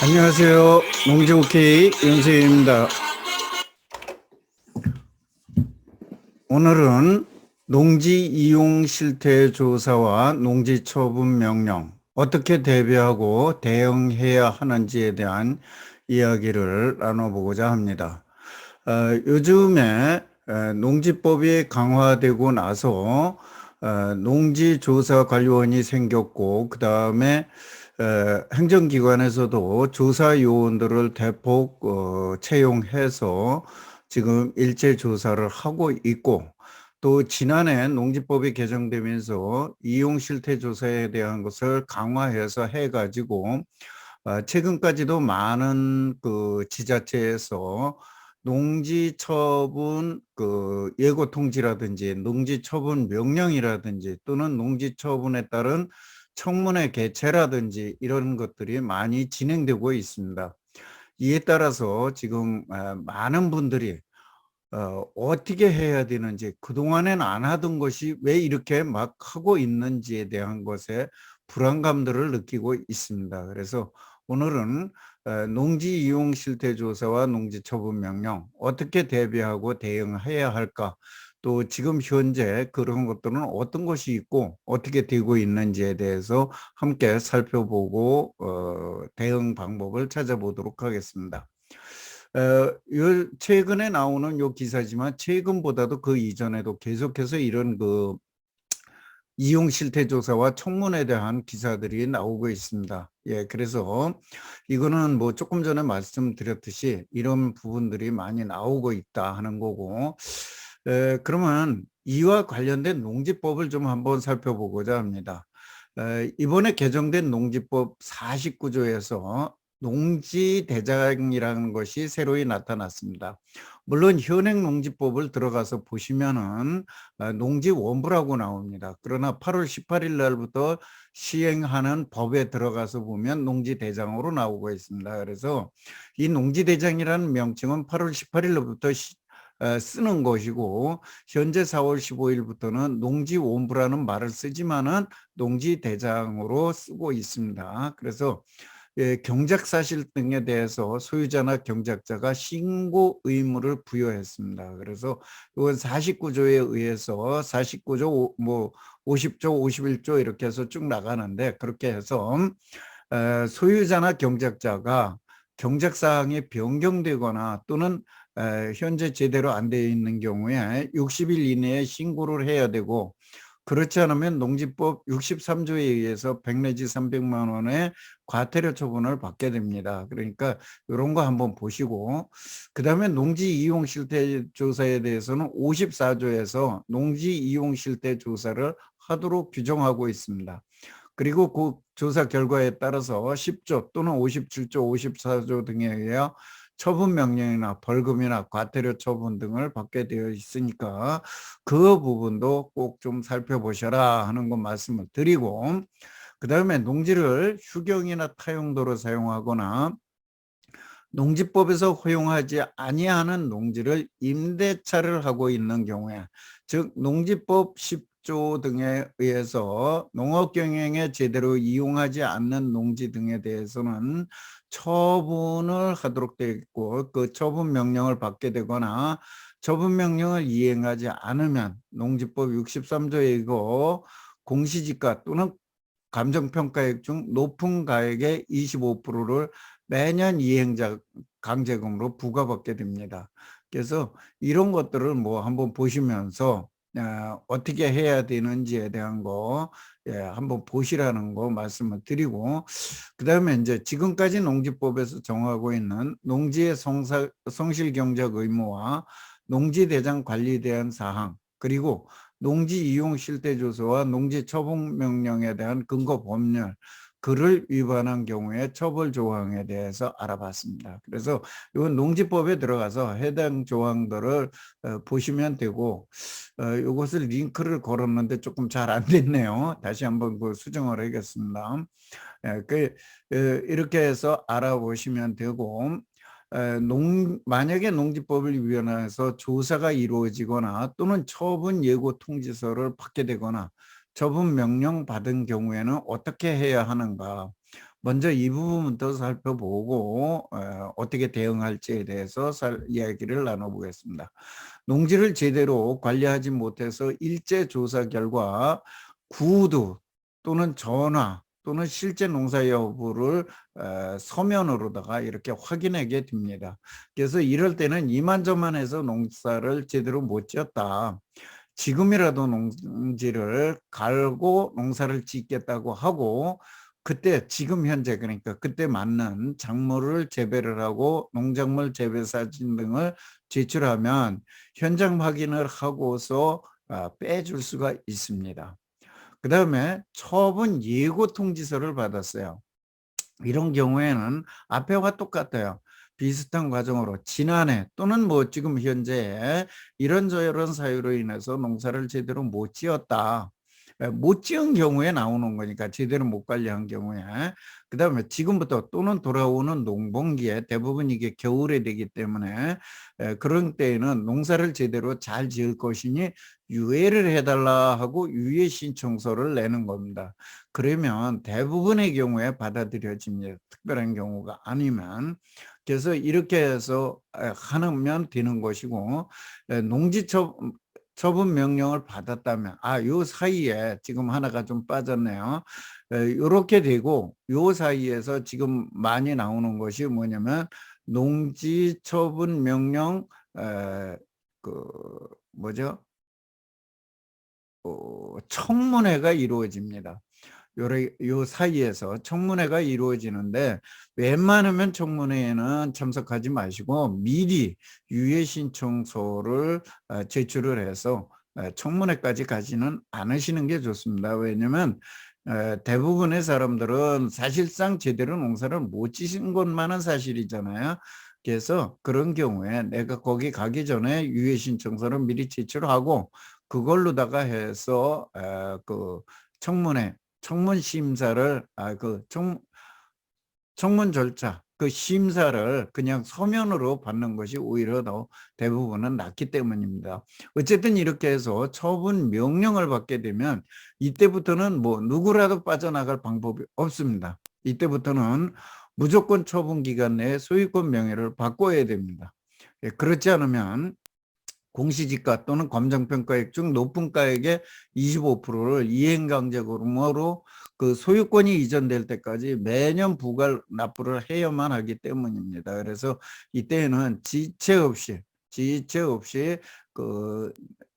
안녕하세요. 농지오케이 윤수입니다. 오늘은 농지 이용 실태 조사와 농지 처분 명령 어떻게 대비하고 대응해야 하는지에 대한 이야기를 나눠보고자 합니다. 요즘에 농지법이 강화되고 나서 농지조사관리원이 생겼고 그 다음에 행정기관에서도 조사 요원들을 대폭 채용해서 지금 일제 조사를 하고 있고, 또 지난해 농지법이 개정되면서 이용 실태 조사에 대한 것을 강화해서 해가지고 최근까지도 많은 그 지자체에서 농지 처분 그 예고 통지라든지 농지 처분 명령이라든지 또는 농지 처분에 따른 청문회 개최라든지 이런 것들이 많이 진행되고 있습니다. 이에 따라서 지금 많은 분들이 어떻게 해야 되는지, 그동안엔 안 하던 것이 왜 이렇게 막 하고 있는지에 대한 것에 불안감들을 느끼고 있습니다. 그래서 오늘은 농지 이용 실태 조사와 농지 처분 명령 어떻게 대비하고 대응해야 할까? 또 지금 현재 그런 것들은 어떤 것이 있고 어떻게 되고 있는지에 대해서 함께 살펴보고 대응 방법을 찾아보도록 하겠습니다. 최근에 나오는 요 기사지만 최근보다도 그 이전에도 계속해서 이런 그 이용 실태 조사와 청문에 대한 기사들이 나오고 있습니다. 예, 그래서 이거는 뭐 조금 전에 말씀드렸듯이 이런 부분들이 많이 나오고 있다 하는 거고, 그러면 이와 관련된 농지법을 좀 한번 살펴보고자 합니다. 이번에 개정된 농지법 49조에서 농지대장이라는 것이 새로이 나타났습니다. 물론 현행 농지법을 들어가서 보시면은 농지원부라고 나옵니다. 그러나 8월 18일 날부터 시행하는 법에 들어가서 보면 농지대장으로 나오고 있습니다. 그래서 이 농지대장이라는 명칭은 8월 18일로부터 쓰는 것이고, 현재 4월 15일부터는 농지원부라는 말을 쓰지만은 농지대장으로 쓰고 있습니다. 그래서 경작 사실 등에 대해서 소유자나 경작자가 신고 의무를 부여했습니다. 그래서 이건 49조에 의해서 49조 뭐 50조, 51조 이렇게 해서 쭉 나가는데, 그렇게 해서 소유자나 경작자가 경작 사항이 변경되거나 또는 현재 제대로 안 되어 있는 경우에 60일 이내에 신고를 해야 되고, 그렇지 않으면 농지법 63조에 의해서 100 내지 300만 원의 과태료 처분을 받게 됩니다. 그러니까 이런 거 한번 보시고, 그다음에 농지 이용 실태 조사에 대해서는 54조에서 농지 이용 실태 조사를 하도록 규정하고 있습니다. 그리고 그 조사 결과에 따라서 10조 또는 57조, 54조 등에 의하여 처분 명령이나 벌금이나 과태료 처분 등을 받게 되어 있으니까 그 부분도 꼭 좀 살펴보셔라 하는 거 말씀을 드리고, 그 다음에 농지를 휴경이나 타용도로 사용하거나 농지법에서 허용하지 아니하는 농지를 임대차를 하고 있는 경우에, 즉 농지법 10조 등에 의해서 농업 경영에 제대로 이용하지 않는 농지 등에 대해서는 처분을 하도록 되어 있고, 그 처분 명령을 받게 되거나 처분 명령을 이행하지 않으면 농지법 63조에 이거 공시지가 또는 감정평가액 중 높은 가액의 25%를 매년 이행자 강제금으로 부과받게 됩니다. 그래서 이런 것들을 뭐 한번 보시면서 어떻게 해야 되는지에 대한 거 한번 보시라는 거 말씀을 드리고, 그다음에 이제 지금까지 농지법에서 정하고 있는 농지의 성실 경작 의무와 농지대장 관리에 대한 사항, 그리고 농지 이용 실태 조사와 농지 처분 명령에 대한 근거 법률, 그를 위반한 경우에 처벌 조항에 대해서 알아봤습니다. 그래서 이건 농지법에 들어가서 해당 조항들을 보시면 되고, 이것을 링크를 걸었는데 조금 잘 안 됐네요. 다시 한번 그 수정을 하겠습니다. 이렇게 해서 알아보시면 되고, 만약에 농지법을 위반해서 조사가 이루어지거나 또는 처분 예고 통지서를 받게 되거나 처분 명령 받은 경우에는 어떻게 해야 하는가? 먼저 이 부분부터 살펴보고 어떻게 대응할지에 대해서 이야기를 나눠보겠습니다. 농지를 제대로 관리하지 못해서 일제 조사 결과 구두 또는 전화 또는 실제 농사 여부를 서면으로다가 이렇게 확인하게 됩니다. 그래서 이럴 때는 이만저만해서 농사를 제대로 못 지었다. 지금이라도 농지를 갈고 농사를 짓겠다고 하고 그때 지금 현재 그러니까 그때 맞는 작물을 재배를 하고 농작물 재배 사진 등을 제출하면 현장 확인을 하고서 빼줄 수가 있습니다. 그 다음에 처분 예고 통지서를 받았어요. 이런 경우에는 앞에와 똑같아요. 비슷한 과정으로 지난해 또는 뭐 지금 현재 이런저런 사유로 인해서 농사를 제대로 못 지었다. 못 지은 경우에 나오는 거니까 제대로 못 관리한 경우에 그 다음에 지금부터 또는 돌아오는 농번기에 대부분 이게 겨울에 되기 때문에 그런 때에는 농사를 제대로 잘 지을 것이니 유예를 해달라 하고 유예 신청서를 내는 겁니다. 그러면 대부분의 경우에 받아들여집니다. 특별한 경우가 아니면. 그래서 이렇게 해서 하면 되는 것이고 처분 명령을 받았다면 요 사이에 지금 하나가 좀 빠졌네요. 이렇게 되고 요 사이에서 지금 많이 나오는 것이 뭐냐면 농지 처분 명령 그 뭐죠? 청문회가 이루어집니다. 요 사이에서 청문회가 이루어지는데 웬만하면 청문회에는 참석하지 마시고 미리 유예 신청서를 제출을 해서 청문회까지 가지는 않으시는 게 좋습니다. 왜냐하면 대부분의 사람들은 사실상 제대로 농사를 못 지신 것만은 사실이잖아요. 그래서 그런 경우에 내가 거기 가기 전에 유예 신청서를 미리 제출하고 그걸로다가 해서 그 청문 심사를 청문 절차 그 심사를 그냥 서면으로 받는 것이 오히려 더 대부분은 낫기 때문입니다. 어쨌든 이렇게 해서 처분 명령을 받게 되면 이때부터는 뭐 누구라도 빠져나갈 방법이 없습니다. 이때부터는 무조건 처분 기간 내에 소유권 명예를 바꿔야 됩니다. 그렇지 않으면 공시지가 또는 검정평가액 중 높은 가액의 25%를 이행강제금으로 그 소유권이 이전될 때까지 매년 부과 납부를 해야만 하기 때문입니다. 그래서 이때는 지체 없이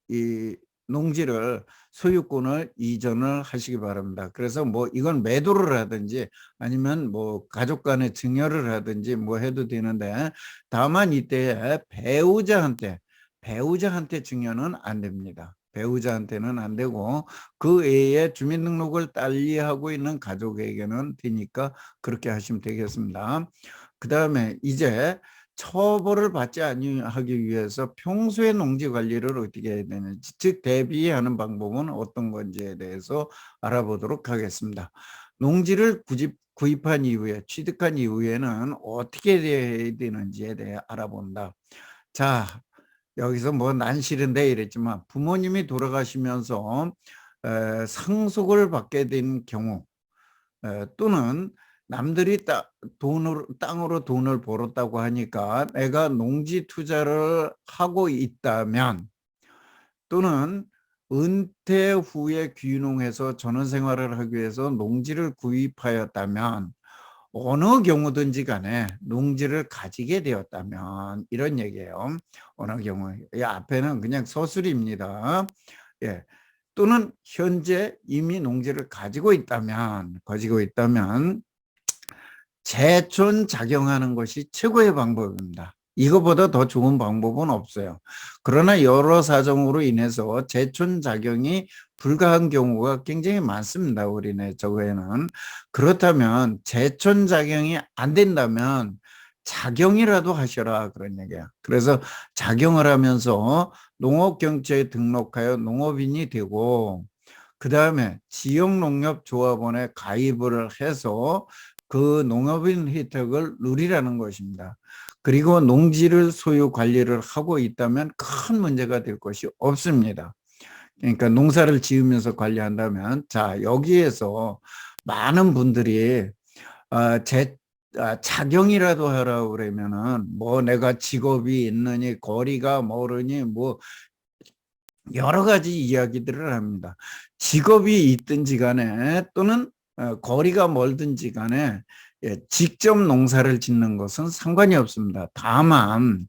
이 농지를 소유권을 이전을 하시기 바랍니다. 그래서 뭐 이건 매도를 하든지 아니면 뭐 가족 간에 증여를 하든지 뭐 해도 되는데 다만 이때 배우자한테 증여는 안 됩니다. 배우자한테는 안 되고 그 외에 주민등록을 달리하고 있는 가족에게는 되니까 그렇게 하시면 되겠습니다. 그 다음에 이제 처벌을 받지 아니하기 위해서 평소에 농지 관리를 어떻게 해야 되는지 즉 대비하는 방법은 어떤 건지에 대해서 알아보도록 하겠습니다. 농지를 구입한 이후에 취득한 이후에는 어떻게 해야 되는지에 대해 알아본다. 자, 여기서 뭐 난 싫은데 이랬지만 부모님이 돌아가시면서 상속을 받게 된 경우 또는 남들이 땅으로 돈을 벌었다고 하니까 내가 농지 투자를 하고 있다면 또는 은퇴 후에 귀농해서 전원생활을 하기 위해서 농지를 구입하였다면 어느 경우든지 간에 농지를 가지게 되었다면 이런 얘기예요. 어느 경우. 이 앞에는 그냥 서술입니다. 예. 또는 현재 이미 농지를 가지고 있다면 재촌 작용하는 것이 최고의 방법입니다. 이거보다 더 좋은 방법은 없어요. 그러나 여러 사정으로 인해서 재촌 작용이 불가한 경우가 굉장히 많습니다. 우리네 저거에는. 그렇다면 재촌 작용이 안 된다면 작용이라도 하셔라 그런 얘기야. 그래서 작용을 하면서 농업경처에 등록하여 농업인이 되고 그 다음에 지역농협조합원에 가입을 해서 그 농업인 혜택을 누리라는 것입니다. 그리고 농지를 소유 관리를 하고 있다면 큰 문제가 될 것이 없습니다. 그러니까 농사를 지으면서 관리한다면 자 여기에서 많은 분들이 제 자경이라도 하라고 그러면은 뭐 내가 직업이 있느니 거리가 멀으니 뭐 여러 가지 이야기들을 합니다. 직업이 있든지 간에 또는 거리가 멀든지 간에 직접 농사를 짓는 것은 상관이 없습니다. 다만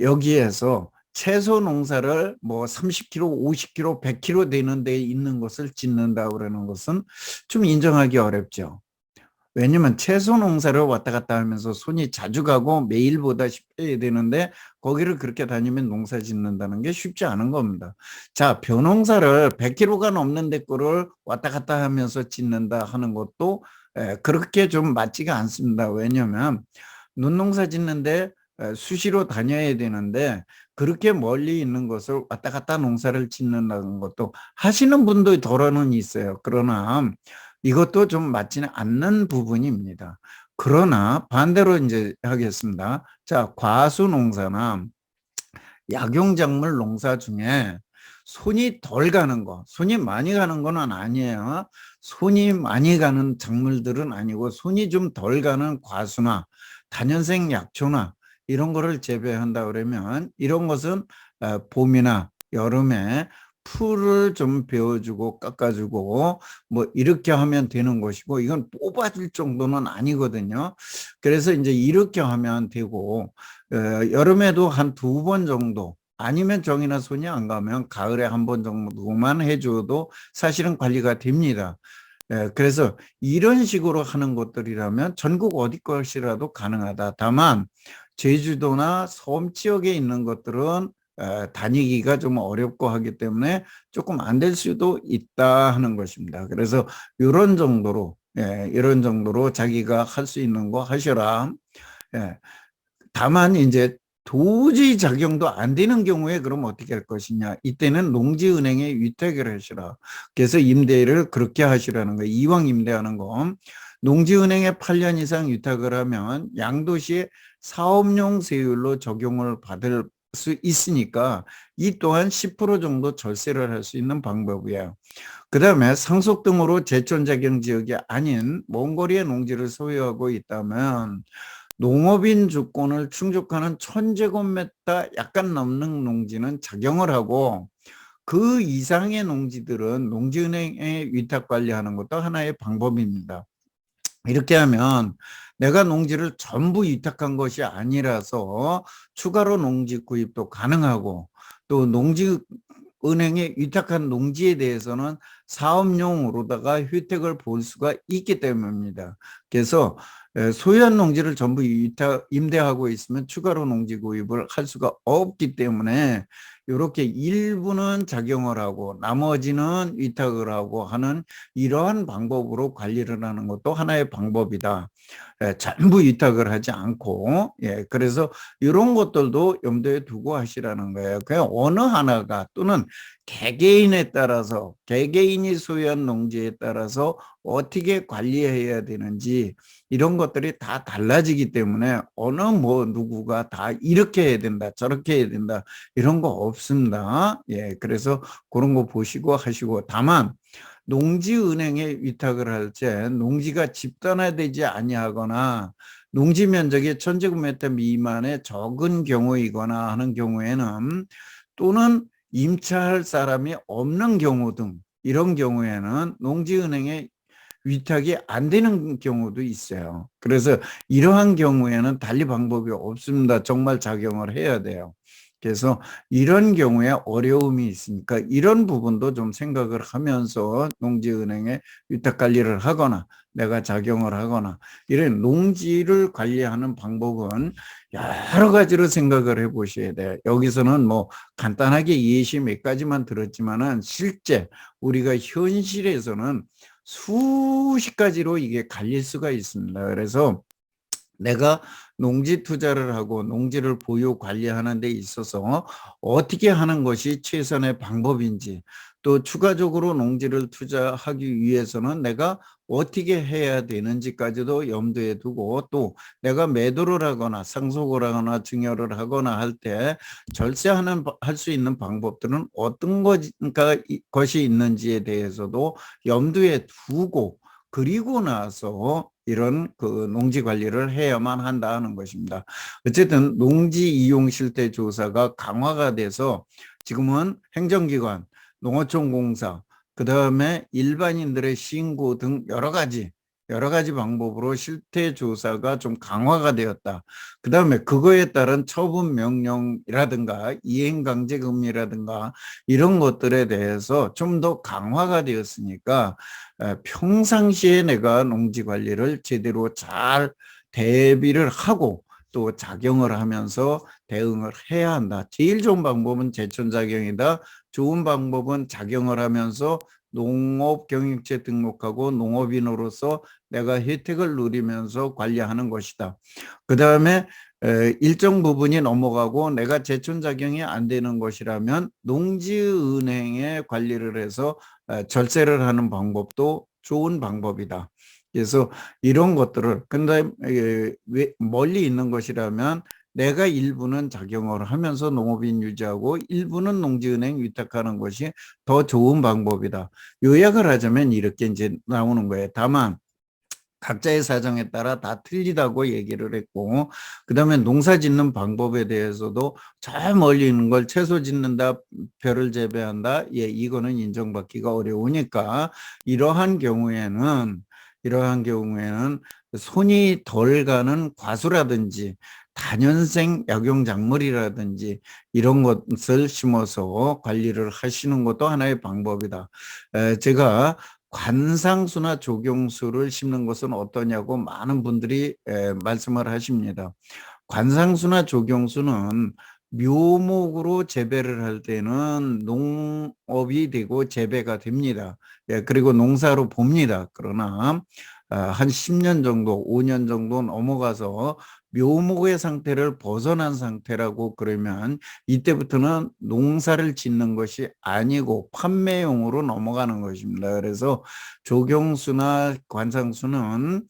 여기에서 채소 농사를 뭐 30kg, 50kg, 100kg 되는 데 있는 것을 짓는다 그러는 것은 좀 인정하기 어렵죠. 왜냐면 채소 농사를 왔다 갔다 하면서 손이 자주 가고 매일 보다시피 해야 되는데 거기를 그렇게 다니면 농사 짓는다는 게 쉽지 않은 겁니다. 자, 벼농사를 100kg가 넘는 데 거를 왔다 갔다 하면서 짓는다 하는 것도 그렇게 좀 맞지가 않습니다. 왜냐면 논농사 짓는데 수시로 다녀야 되는데 그렇게 멀리 있는 것을 왔다 갔다 농사를 짓는다는 것도 하시는 분도 덜어는 있어요. 그러나 이것도 좀 맞지는 않는 부분입니다. 그러나 반대로 이제 하겠습니다. 자, 과수 농사나 약용작물 농사 중에 손이 덜 가는 거, 손이 많이 가는 거는 아니에요. 손이 많이 가는 작물들은 아니고 손이 좀 덜 가는 과수나 다년생 약초나 이런 거를 재배한다 그러면 이런 것은 봄이나 여름에 풀을 좀 베어주고 깎아주고 뭐 이렇게 하면 되는 것이고 이건 뽑아줄 정도는 아니거든요. 그래서 이제 이렇게 하면 되고 여름에도 한 2번 정도 아니면 정이나 손이 안 가면 가을에 1번 정도만 해줘도 사실은 관리가 됩니다. 그래서 이런 식으로 하는 것들이라면 전국 어디 것이라도 가능하다. 다만 제주도나 섬 지역에 있는 것들은 다니기가 좀 어렵고 하기 때문에 조금 안 될 수도 있다 하는 것입니다. 그래서 이런 정도로 자기가 할 수 있는 거 하셔라. 예. 다만 이제 도저히 작용도 안 되는 경우에 그럼 어떻게 할 것이냐. 이때는 농지은행에 위탁을 하시라. 그래서 임대를 그렇게 하시라는 거예요. 이왕 임대하는 거. 농지은행에 8년 이상 위탁을 하면 양도시에 사업용 세율로 적용을 받을 수 있으니까 이 또한 10% 정도 절세를 할 수 있는 방법이에요. 그 다음에 상속 등으로 제촌자경 지역이 아닌 먼 거리의 농지를 소유하고 있다면 농업인 주권을 충족하는 1000제곱미터 약간 넘는 농지는 작용을 하고 그 이상의 농지들은 농지은행에 위탁 관리하는 것도 하나의 방법입니다. 이렇게 하면 내가 농지를 전부 위탁한 것이 아니라서 추가로 농지 구입도 가능하고 또 농지은행에 위탁한 농지에 대해서는 사업용으로다가 혜택을 볼 수가 있기 때문입니다. 그래서 소유한 농지를 전부 임대하고 있으면 추가로 농지 구입을 할 수가 없기 때문에 이렇게 일부는 작용을 하고 나머지는 위탁을 하고 하는 이러한 방법으로 관리를 하는 것도 하나의 방법이다. 전부 위탁을 하지 않고 그래서 이런 것들도 염두에 두고 하시라는 거예요. 그냥 어느 하나가 또는 개개인에 따라서 개개인이 소유한 농지에 따라서 어떻게 관리해야 되는지 이런 것들이 다 달라지기 때문에 어느 뭐 누구가 다 이렇게 해야 된다 저렇게 해야 된다 이런 거 없습니다. 그래서 그런 거 보시고 하시고 다만 농지은행에 위탁을 할 때 농지가 집단화되지 아니하거나 농지 면적이 1000제곱미터 미만의 적은 경우이거나 하는 경우에는 또는 임차할 사람이 없는 경우 등 이런 경우에는 농지은행에 위탁이 안 되는 경우도 있어요. 그래서 이러한 경우에는 달리 방법이 없습니다. 정말 작용을 해야 돼요. 그래서 이런 경우에 어려움이 있으니까 이런 부분도 좀 생각을 하면서 농지은행에 위탁 관리를 하거나 내가 작용을 하거나 이런 농지를 관리하는 방법은 여러 가지로 생각을 해 보셔야 돼요. 여기서는 뭐 간단하게 예시 몇 가지만 들었지만은 실제 우리가 현실에서는 수십 가지로 이게 갈릴 수가 있습니다. 그래서 내가 농지 투자를 하고 농지를 보유 관리하는 데 있어서 어떻게 하는 것이 최선의 방법인지 또 추가적으로 농지를 투자하기 위해서는 내가 어떻게 해야 되는지까지도 염두에 두고 또 내가 매도를 하거나 상속을 하거나 증여를 하거나 할 때 절세하는 할 수 있는 방법들은 어떤 것이 있는지에 대해서도 염두에 두고 그리고 나서 이런 그 농지 관리를 해야만 한다는 것입니다. 어쨌든 농지 이용 실태 조사가 강화가 돼서 지금은 행정기관, 농어촌공사, 그다음에 일반인들의 신고 등 여러 가지 방법으로 실태 조사가 좀 강화가 되었다. 그다음에 그거에 따른 처분 명령이라든가 이행강제금이라든가 이런 것들에 대해서 좀 더 강화가 되었으니까 평상시에 내가 농지 관리를 제대로 잘 대비를 하고 또 작용을 하면서 대응을 해야 한다. 제일 좋은 방법은 제천작용이다. 좋은 방법은 작용을 하면서 농업경영체 등록하고 농업인으로서 내가 혜택을 누리면서 관리하는 것이다. 그 다음에 일정 부분이 넘어가고 내가 제천작용이 안 되는 것이라면 농지은행에 관리를 해서 절세를 하는 방법도 좋은 방법이다. 그래서 이런 것들을 근데 멀리 있는 것이라면 내가 일부는 작용을 하면서 농업인 유지하고 일부는 농지은행 위탁하는 것이 더 좋은 방법이다. 요약을 하자면 이렇게 이제 나오는 거예요. 다만 각자의 사정에 따라 다 틀리다고 얘기를 했고, 그다음에 농사 짓는 방법에 대해서도 저 멀리 있는 걸 채소 짓는다, 벼를 재배한다, 예, 이거는 인정받기가 어려우니까 이러한 경우에는 손이 덜 가는 과수라든지 다년생 약용작물이라든지 이런 것을 심어서 관리를 하시는 것도 하나의 방법이다. 제가 관상수나 조경수를 심는 것은 어떠냐고 많은 분들이 말씀을 하십니다. 관상수나 조경수는 묘목으로 재배를 할 때는 농업이 되고 재배가 됩니다. 예, 그리고 농사로 봅니다. 그러나 한 10년 정도, 5년 정도 넘어가서 묘목의 상태를 벗어난 상태라고 그러면 이때부터는 농사를 짓는 것이 아니고 판매용으로 넘어가는 것입니다. 그래서 조경수나 관상수는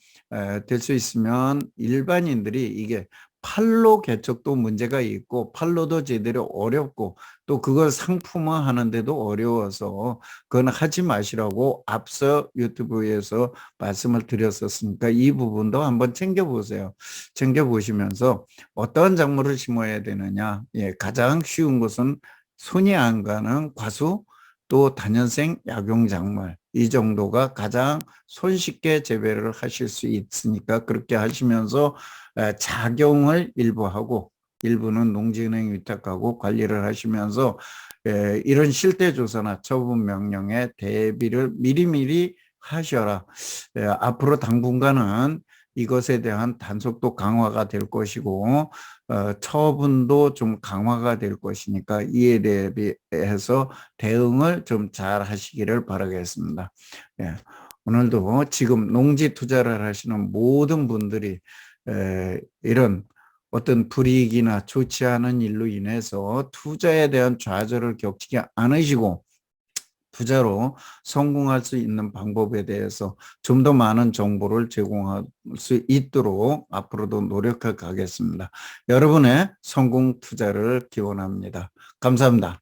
될 수 있으면 일반인들이 이게 판로 개척도 문제가 있고 판로도 제대로 어렵고 또 그걸 상품화 하는데도 어려워서 그건 하지 마시라고 앞서 유튜브에서 말씀을 드렸었으니까 이 부분도 한번 챙겨보세요. 챙겨보시면서 어떤 작물을 심어야 되느냐. 예, 가장 쉬운 것은 손이 안 가는 과수 또 다년생 약용작물 이 정도가 가장 손쉽게 재배를 하실 수 있으니까 그렇게 하시면서 작용을 일부 하고 일부는 농지은행 위탁하고 관리를 하시면서 이런 실태조사나 처분 명령에 대비를 미리미리 하셔라. 앞으로 당분간은 이것에 대한 단속도 강화가 될 것이고 처분도 좀 강화가 될 것이니까 이에 대비해서 대응을 좀 잘 하시기를 바라겠습니다. 예, 오늘도 지금 농지 투자를 하시는 모든 분들이 이런 어떤 불이익이나 좋지 않은 일로 인해서 투자에 대한 좌절을 겪지 않으시고 투자로 성공할 수 있는 방법에 대해서 좀 더 많은 정보를 제공할 수 있도록 앞으로도 노력해 가겠습니다. 여러분의 성공 투자를 기원합니다. 감사합니다.